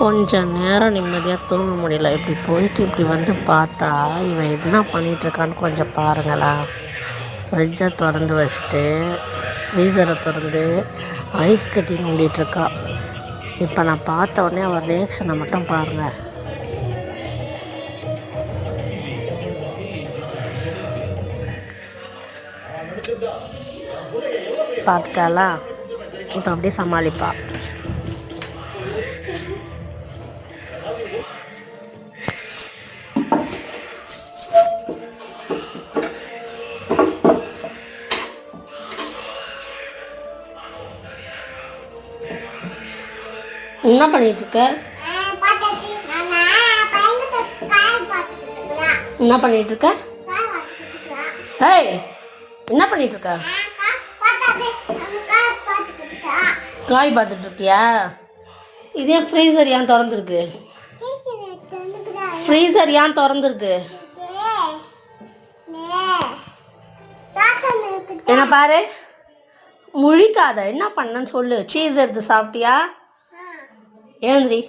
கொஞ்சம் நேரம் நிம்மதியாக தூங்க முடியல. இப்படி போயிட்டு இப்படி வந்து பார்த்தா இவன் என்ன பண்ணிகிட்ருக்கான்னு கொஞ்சம் பாருங்களா. ஃப்ரிட்ஜை திறந்து வச்சுட்டு ஃப்ரீசரை திறந்து ஐஸ் கட்டி நோண்டிகிட்ருக்கா. இப்போ நான் பார்த்த உடனே அவன் ரியாக்ஷனை மட்டும் பாருங்கள். பார்த்துட்டாளா? இப்போ அப்படியே சமாளிப்பா. என்ன பண்ணிகிட்ருக்க? என்ன பண்ணிகிட்ருக்க? ஏய், என்ன பண்ணிகிட்ருக்க? காய் பார்த்துட்ருக்கியா? இதே ஃப்ரீசர் ஏன் திறந்துருக்கு? ஃப்ரீசர் ஏன் திறந்துருக்கு? என்ன பாரு, முழிக்காத. என்ன பண்ணன்னு சொல்லு. சீஸ் எடுத்து சாப்பிட்டியா? எழுந்திரி.